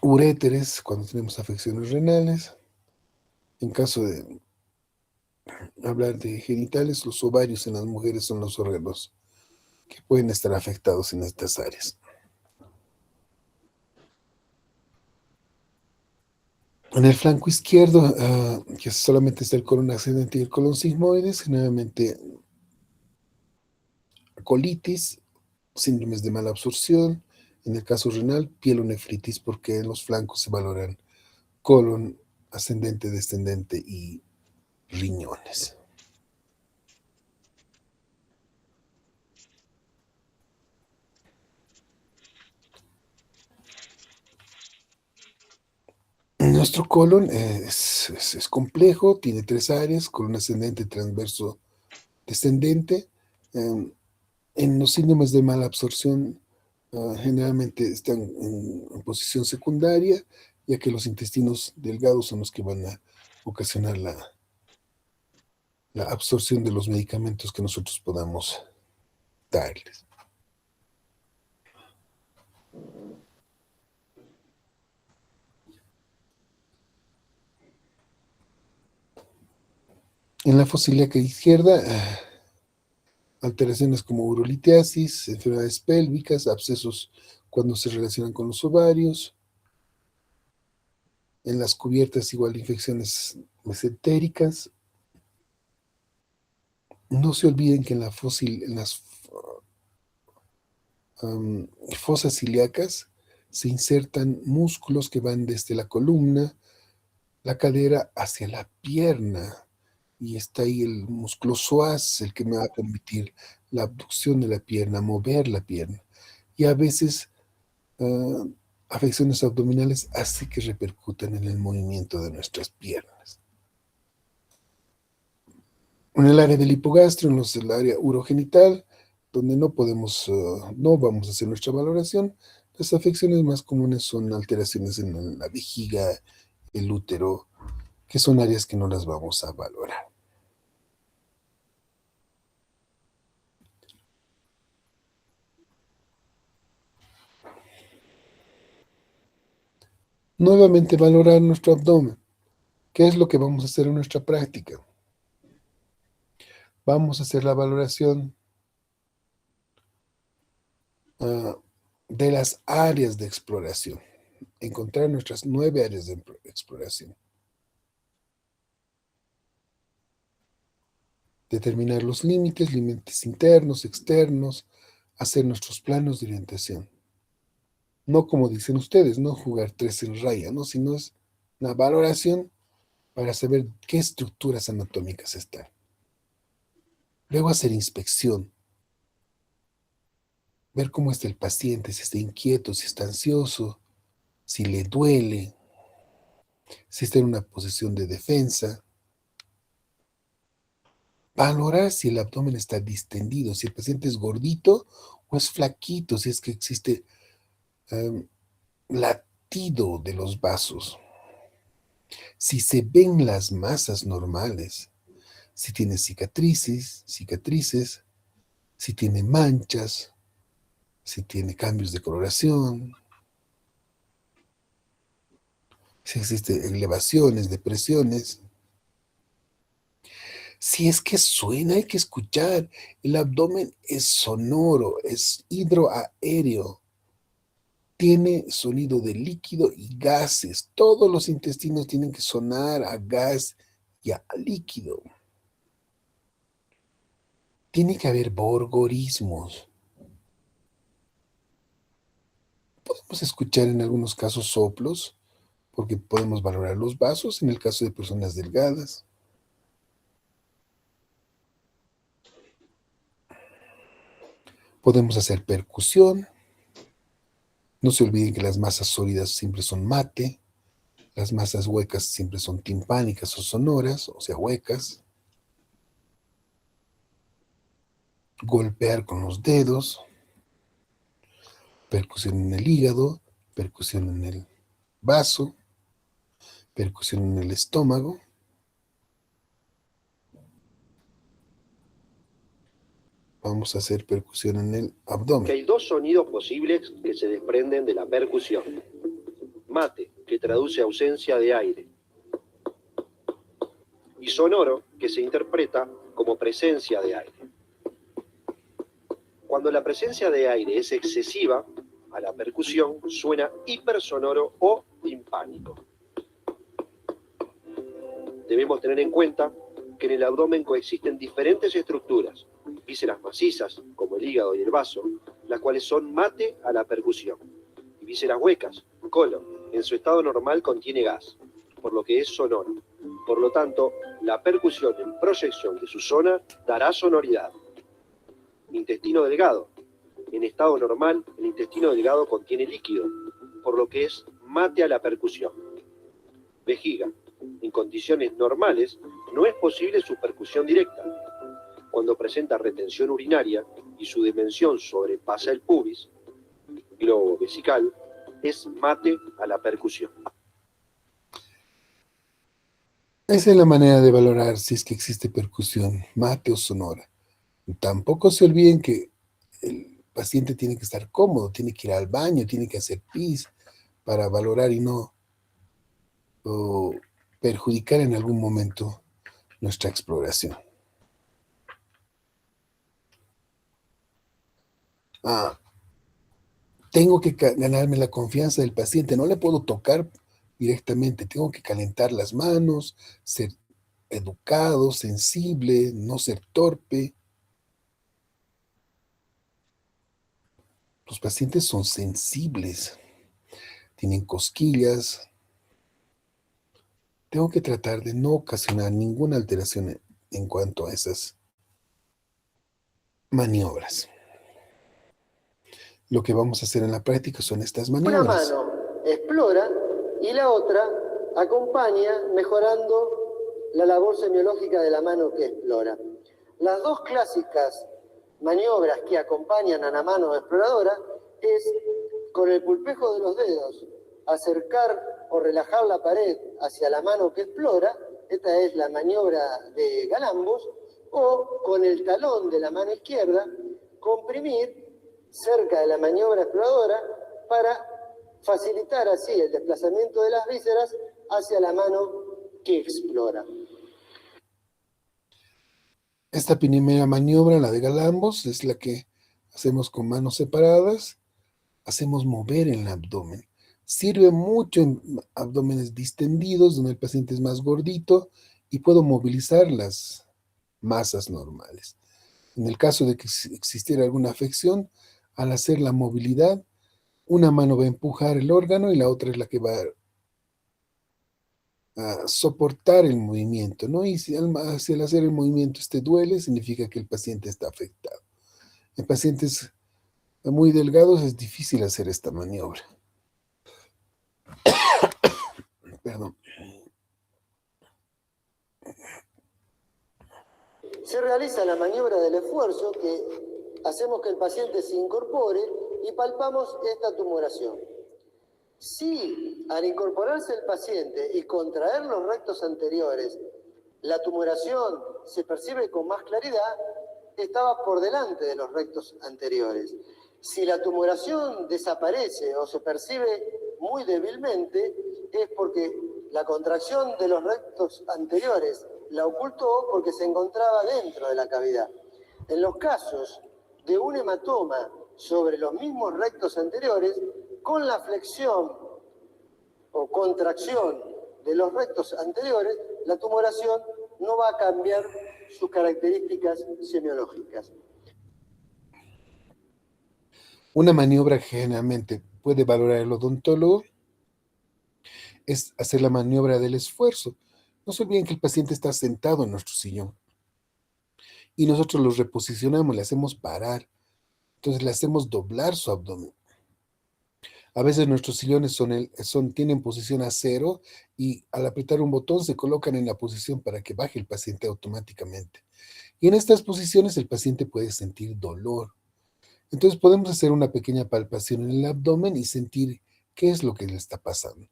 [SPEAKER 1] uréteres cuando tenemos afecciones renales. En caso de hablar de genitales, los ovarios en las mujeres son los órganos que pueden estar afectados en estas áreas. En el flanco izquierdo, que solamente está el colon ascendente y el colon sigmoides, generalmente colitis, síndromes de mala absorción, en el caso renal, pielonefritis, porque en los flancos se valoran colon ascendente, descendente y riñones. Nuestro colon es complejo, tiene 3 áreas, colon ascendente, transverso, descendente. En los síndromes de mala absorción generalmente están en posición secundaria, ya que los intestinos delgados son los que van a ocasionar la absorción de los medicamentos que nosotros podamos darles. En la fosa ilíaca izquierda, alteraciones como urolitiasis, enfermedades pélvicas, abscesos cuando se relacionan con los ovarios. En las cubiertas igual infecciones mesentéricas. No se olviden que en las fosas ilíacas se insertan músculos que van desde la columna, la cadera hacia la pierna. Y está ahí el músculo psoas, el que me va a permitir la abducción de la pierna, mover la pierna. Y a veces afecciones abdominales así que repercuten en el movimiento de nuestras piernas. En el área del hipogastrio, en el área urogenital, donde no vamos a hacer nuestra valoración, las afecciones más comunes son alteraciones en la vejiga, el útero, que son áreas que no las vamos a valorar. Nuevamente valorar nuestro abdomen. ¿Qué es lo que vamos a hacer en nuestra práctica? Vamos a hacer la valoración de las áreas de exploración. Encontrar nuestras 9 áreas de exploración. Determinar los límites internos, externos, hacer nuestros planos de orientación. No como dicen ustedes, no jugar 3 en raya, ¿no? Sino es una valoración para saber qué estructuras anatómicas están. Luego hacer inspección. Ver cómo está el paciente, si está inquieto, si está ansioso, si le duele, si está en una posición de defensa. Valorar si el abdomen está distendido, si el paciente es gordito o es flaquito, si es que existe latido de los vasos, si se ven las masas normales, si tiene cicatrices, si tiene manchas, si tiene cambios de coloración, si existen elevaciones, depresiones. Si es que suena, hay que escuchar. El abdomen es sonoro, es hidroaéreo. Tiene sonido de líquido y gases. Todos los intestinos tienen que sonar a gas y a líquido. Tiene que haber borgorismos. Podemos escuchar en algunos casos soplos, porque podemos valorar los vasos en el caso de personas delgadas. Podemos hacer percusión. No se olviden que las masas sólidas siempre son mate, las masas huecas siempre son timpánicas o sonoras, o sea, huecas. Golpear con los dedos, percusión en el hígado, percusión en el vaso, percusión en el estómago. Vamos a hacer percusión en el abdomen.
[SPEAKER 4] Que hay 2 sonidos posibles que se desprenden de la percusión. Mate, que traduce ausencia de aire. Y sonoro, que se interpreta como presencia de aire. Cuando la presencia de aire es excesiva, a la percusión suena hipersonoro o timpánico. Debemos tener en cuenta que en el abdomen coexisten diferentes estructuras, vísceras macizas, como el hígado y el vaso, las cuales son mate a la percusión, y vísceras huecas, colon, en su estado normal contiene gas, por lo que es sonoro. Por lo tanto, la percusión en proyección de su zona dará sonoridad. Intestino delgado. En estado normal, el intestino delgado contiene líquido, por lo que es mate a la percusión. Vejiga. En condiciones normales, no es posible su percusión directa. Cuando presenta retención urinaria y su dimensión sobrepasa el pubis, globo vesical, es mate a la percusión.
[SPEAKER 1] Esa es la manera de valorar si es que existe percusión, mate o sonora. Tampoco se olviden que el paciente tiene que estar cómodo, tiene que ir al baño, tiene que hacer pis para valorar y no perjudicar en algún momento nuestra exploración. Tengo que ganarme la confianza del paciente, no le puedo tocar directamente, tengo que calentar las manos, ser educado, sensible, no ser torpe. Los pacientes son sensibles, tienen cosquillas. Tengo que tratar de no ocasionar ninguna alteración en cuanto a esas maniobras. Lo que vamos a hacer en la práctica son estas maniobras.
[SPEAKER 3] Una mano explora y la otra acompaña mejorando la labor semiológica de la mano que explora. Las dos clásicas maniobras que acompañan a la mano exploradora es con el pulpejo de los dedos acercar o relajar la pared hacia la mano que explora, esta es la maniobra de Galambos, o con el talón de la mano izquierda comprimir cerca de la maniobra exploradora para facilitar así el desplazamiento de las vísceras hacia la mano que explora.
[SPEAKER 1] Esta primera maniobra, la de Galambos, es la que hacemos con manos separadas. Hacemos mover el abdomen. Sirve mucho en abdómenes distendidos, donde el paciente es más gordito, y puedo movilizar las masas normales. En el caso de que existiera alguna afección, al hacer la movilidad, una mano va a empujar el órgano y la otra es la que va a soportar el movimiento, ¿no? Y si al hacer el movimiento duele, significa que el paciente está afectado. En pacientes muy delgados es difícil hacer esta maniobra. Perdón.
[SPEAKER 3] Se realiza la maniobra del esfuerzo, que hacemos que el paciente se incorpore y palpamos esta tumoración. Si al incorporarse el paciente y contraer los rectos anteriores, la tumoración se percibe con más claridad, estaba por delante de los rectos anteriores. Si la tumoración desaparece o se percibe muy débilmente, es porque la contracción de los rectos anteriores la ocultó porque se encontraba dentro de la cavidad. En los casos de un hematoma sobre los mismos rectos anteriores, con la flexión o contracción de los rectos anteriores, la tumoración no va a cambiar sus características semiológicas.
[SPEAKER 1] Una maniobra que generalmente puede valorar el odontólogo es hacer la maniobra del esfuerzo. No se olviden que el paciente está sentado en nuestro sillón y nosotros lo reposicionamos, le hacemos parar, entonces le hacemos doblar su abdomen. A veces nuestros sillones tienen posición a 0 y al apretar un botón se colocan en la posición para que baje el paciente automáticamente. Y en estas posiciones el paciente puede sentir dolor. Entonces podemos hacer una pequeña palpación en el abdomen y sentir qué es lo que le está pasando.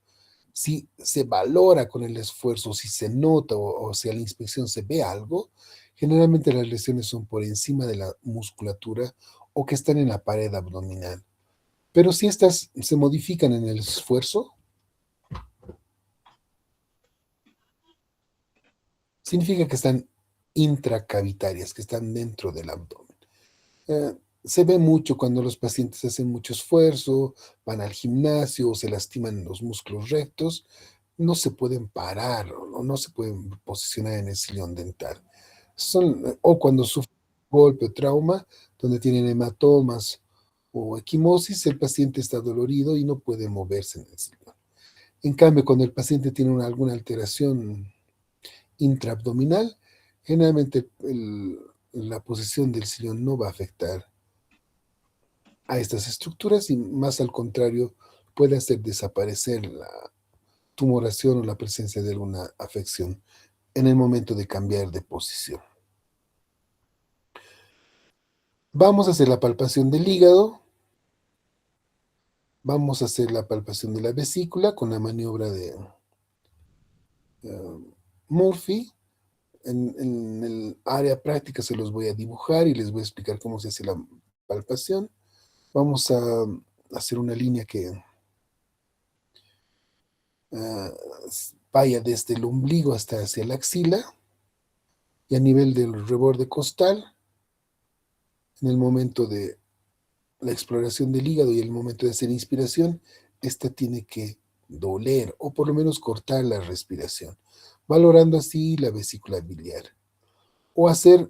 [SPEAKER 1] Si se valora con el esfuerzo, si se nota o si a la inspección se ve algo, generalmente las lesiones son por encima de la musculatura o que están en la pared abdominal. Pero si estas se modifican en el esfuerzo, significa que están intracavitarias, que están dentro del abdomen. Se ve mucho cuando los pacientes hacen mucho esfuerzo, van al gimnasio o se lastiman los músculos rectos, no se pueden parar o no se pueden posicionar en el sillón dental. O cuando sufren golpe o trauma, donde tienen hematomas o equimosis, el paciente está dolorido y no puede moverse en el sillón. En cambio, cuando el paciente tiene alguna alteración intraabdominal, generalmente la posición del sillón no va a afectar a estas estructuras y más al contrario puede hacer desaparecer la tumoración o la presencia de alguna afección en el momento de cambiar de posición. Vamos a hacer la palpación del hígado, vamos a hacer la palpación de la vesícula con la maniobra de Murphy. En el área práctica se los voy a dibujar y les voy a explicar cómo se hace la palpación. Vamos a hacer una línea que vaya desde el ombligo hasta hacia la axila. Y a nivel del reborde costal, en el momento de la exploración del hígado y el momento de hacer inspiración, esta tiene que doler o por lo menos cortar la respiración, valorando así la vesícula biliar. O hacer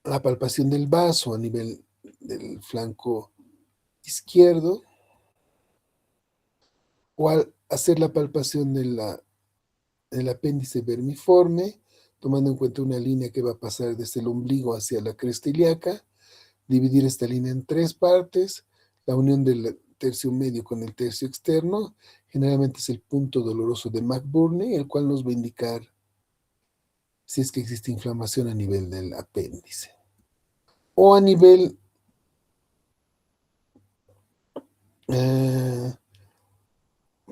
[SPEAKER 1] la palpación del vaso a nivel del flanco izquierdo, o al hacer la palpación del apéndice vermiforme, tomando en cuenta una línea que va a pasar desde el ombligo hacia la cresta ilíaca, dividir esta línea en tres partes, la unión del tercio medio con el tercio externo, generalmente es el punto doloroso de McBurney, el cual nos va a indicar si es que existe inflamación a nivel del apéndice. O a nivel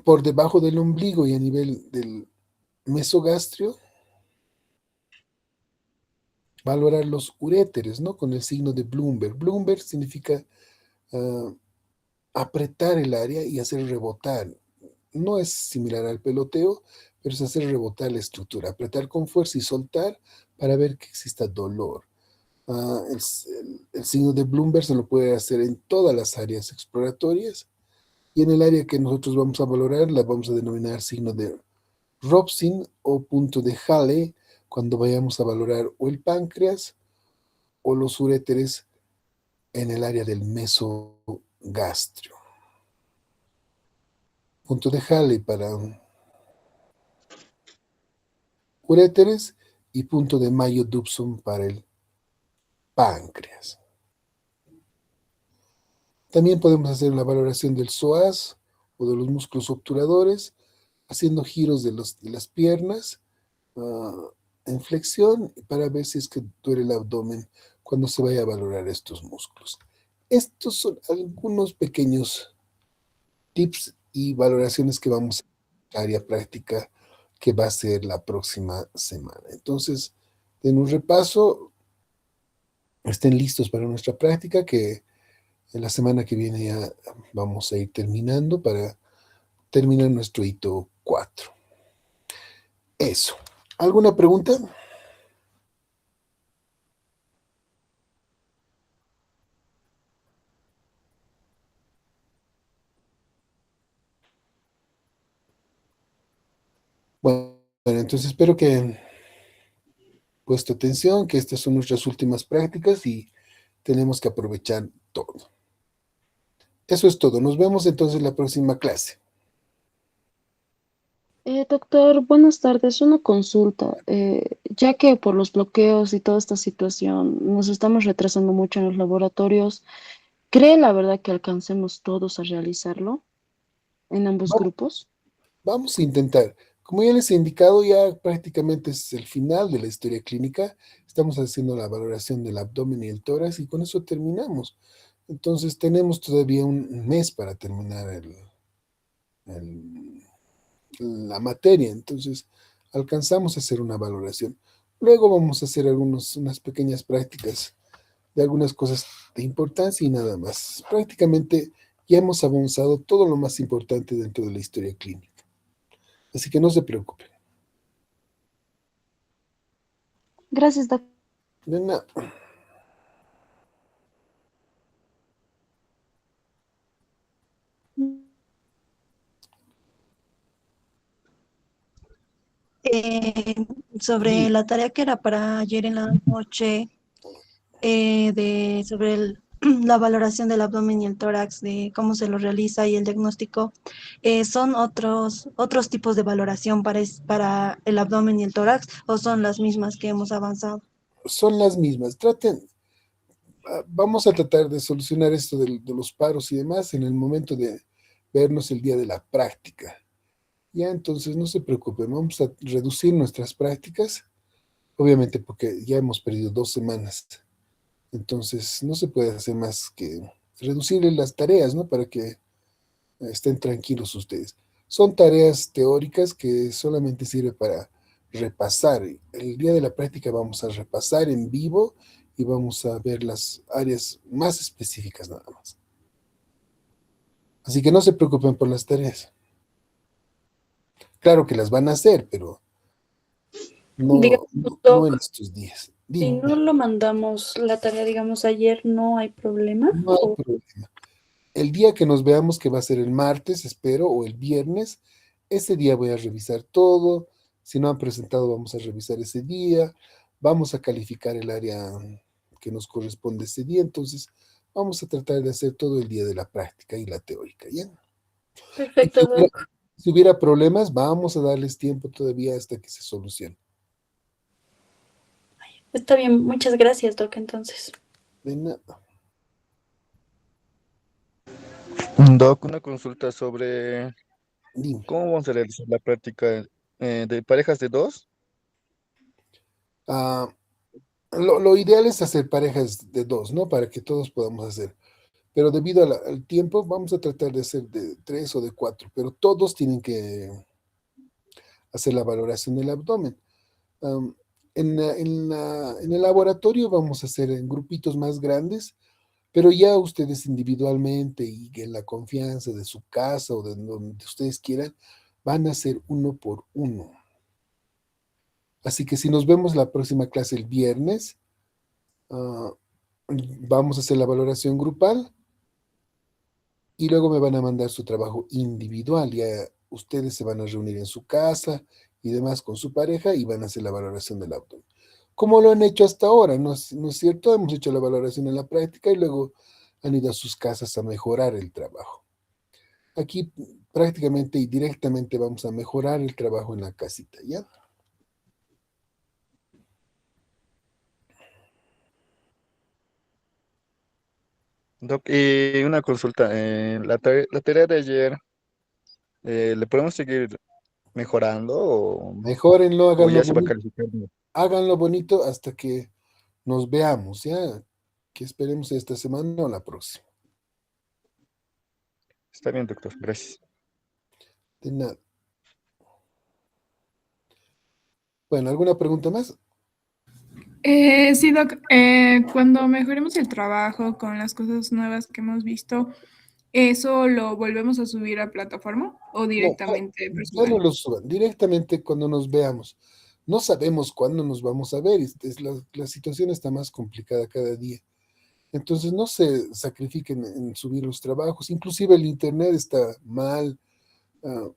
[SPEAKER 1] por debajo del ombligo y a nivel del mesogastrio, valorar los uréteres, ¿no? Con el signo de Bloomberg. Bloomberg significa apretar el área y hacer rebotar. No es similar al peloteo, pero es hacer rebotar la estructura, apretar con fuerza y soltar para ver que exista dolor. El signo de Bloomberg se lo puede hacer en todas las áreas exploratorias y en el área que nosotros vamos a valorar la vamos a denominar signo de Robson o punto de Halley cuando vayamos a valorar o el páncreas o los uréteres en el área del mesogastrio. Punto de Halley para uréteres y punto de Mayo-Dubson para el páncreas. También podemos hacer una valoración del psoas o de los músculos obturadores, haciendo giros de las piernas en flexión para ver si es que duele el abdomen cuando se vaya a valorar estos músculos. Estos son algunos pequeños tips y valoraciones que vamos a área práctica que va a ser la próxima semana. Entonces, den un repaso, estén listos para nuestra práctica, que en la semana que viene ya vamos a ir terminando para terminar nuestro hito 4. Eso. ¿Alguna pregunta? Bueno, entonces espero que hayan puesto atención, que estas son nuestras últimas prácticas y tenemos que aprovechar todo. Eso es todo. Nos vemos entonces en la próxima clase.
[SPEAKER 5] Doctor, buenas tardes. Una consulta. Ya que por los bloqueos y toda esta situación nos estamos retrasando mucho en los laboratorios, ¿cree la verdad que alcancemos todos a realizarlo en ambos grupos?
[SPEAKER 1] Vamos a intentar. Como ya les he indicado, ya prácticamente es el final de la historia clínica. Estamos haciendo la valoración del abdomen y el tórax y con eso terminamos. Entonces tenemos todavía un mes para terminar la materia. Entonces alcanzamos a hacer una valoración. Luego vamos a hacer unas pequeñas prácticas de algunas cosas de importancia y nada más. Prácticamente ya hemos avanzado todo lo más importante dentro de la historia clínica. Así que no se preocupen.
[SPEAKER 5] Gracias, doctor.
[SPEAKER 1] De nada.
[SPEAKER 6] eh, sobre la tarea que era para ayer en la noche, sobre la valoración del abdomen y el tórax, de cómo se lo realiza y el diagnóstico, ¿son otros tipos de valoración para el abdomen y el tórax o son las mismas que hemos avanzado?
[SPEAKER 1] Son las mismas. Vamos a tratar de solucionar esto de los paros y demás en el momento de vernos el día de la práctica. Ya, entonces no se preocupen, vamos a reducir nuestras prácticas, obviamente porque ya hemos perdido 2 semanas. Entonces no se puede hacer más que reducirle las tareas, ¿no? Para que estén tranquilos ustedes. Son tareas teóricas que solamente sirve para repasar. El día de la práctica vamos a repasar en vivo y vamos a ver las áreas más específicas nada más. Así que no se preocupen por las tareas. Claro que las van a hacer, pero No,
[SPEAKER 7] Digamos,
[SPEAKER 1] no en
[SPEAKER 7] Doc,
[SPEAKER 1] estos días.
[SPEAKER 7] si
[SPEAKER 1] Dime,
[SPEAKER 7] no lo mandamos la tarea, digamos, ayer, ¿no hay problema?
[SPEAKER 1] no hay problema. El día que nos veamos, que va a ser el martes, espero, o el viernes, ese día voy a revisar todo. Si no han presentado, vamos a revisar ese día. Vamos a calificar el área que nos corresponde ese día. Entonces, vamos a tratar de hacer todo el día de la práctica y la teórica, ¿ya? Y
[SPEAKER 7] Perfecto, Doc.
[SPEAKER 1] si hubiera problemas, vamos a darles tiempo todavía hasta que se solucione.
[SPEAKER 7] Está bien, muchas gracias, Doc, entonces.
[SPEAKER 1] De nada.
[SPEAKER 8] Doc, una consulta sobre
[SPEAKER 1] Dime.
[SPEAKER 8] cómo vamos a realizar la práctica de parejas de dos.
[SPEAKER 1] Ah, lo ideal es hacer parejas de dos, ¿no? Para que todos podamos hacer. Pero debido al tiempo, vamos a tratar de hacer de 3 o de 4, pero todos tienen que hacer la valoración del abdomen. Am, en el laboratorio vamos a hacer en grupitos más grandes, pero ya ustedes individualmente y en la confianza de su casa o de donde ustedes quieran, van a hacer uno por uno. Así que si nos vemos la próxima clase el viernes, ah, vamos a hacer la valoración grupal y luego me van a mandar su trabajo individual. Ya ustedes se van a reunir en su casa y demás con su pareja y van a hacer la valoración del abdomen. Como lo han hecho hasta ahora, ¿no es cierto? Hemos hecho la valoración en la práctica y luego han ido a sus casas a mejorar el trabajo. Aquí prácticamente y directamente vamos a mejorar el trabajo en la casita, ¿ya?
[SPEAKER 8] Doc, y una consulta, la tarea de ayer, ¿le podemos seguir mejorando
[SPEAKER 1] Mejórenlo,
[SPEAKER 8] o ya se va a calificar?
[SPEAKER 1] háganlo bonito hasta que nos veamos, ¿ya? Que esperemos esta semana o la próxima.
[SPEAKER 8] Está bien, doctor, gracias.
[SPEAKER 1] De nada. Bueno, ¿alguna pregunta más?
[SPEAKER 9] Sí, Doc, cuando mejoremos el trabajo con las cosas nuevas que hemos visto, ¿eso lo volvemos a subir a plataforma o
[SPEAKER 1] No,
[SPEAKER 9] directamente
[SPEAKER 1] ya no
[SPEAKER 9] personal?
[SPEAKER 1] lo suban, directamente cuando nos veamos. No sabemos cuándo nos vamos a ver, la situación está más complicada cada día. Entonces no se sacrifiquen en subir los trabajos, inclusive el internet está mal, ah,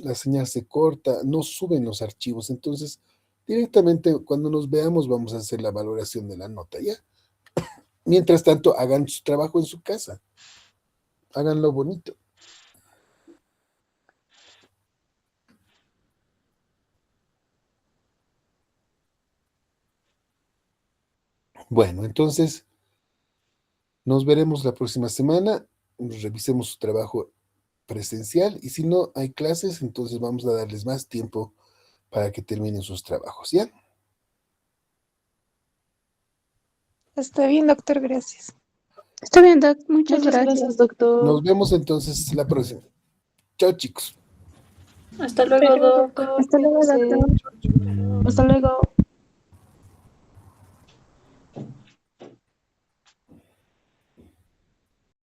[SPEAKER 1] la señal se corta, no suben los archivos. Entonces, directamente cuando nos veamos vamos a hacer la valoración de la nota, ¿ya? Mientras tanto, hagan su trabajo en su casa, háganlo bonito. Bueno, entonces nos veremos la próxima semana, revisemos su trabajo presencial y si no hay clases, entonces vamos a darles más tiempo para que terminen sus trabajos, ¿ya?
[SPEAKER 10] Está bien, doctor, gracias.
[SPEAKER 5] Está bien, Doc. Muchas
[SPEAKER 7] Muchas
[SPEAKER 5] gracias.
[SPEAKER 7] gracias, doctor.
[SPEAKER 1] Nos vemos entonces la próxima. Chao, chicos.
[SPEAKER 7] Hasta luego, Doc.
[SPEAKER 5] Hasta luego,
[SPEAKER 7] Cuídese.
[SPEAKER 5] doctor. Hasta luego.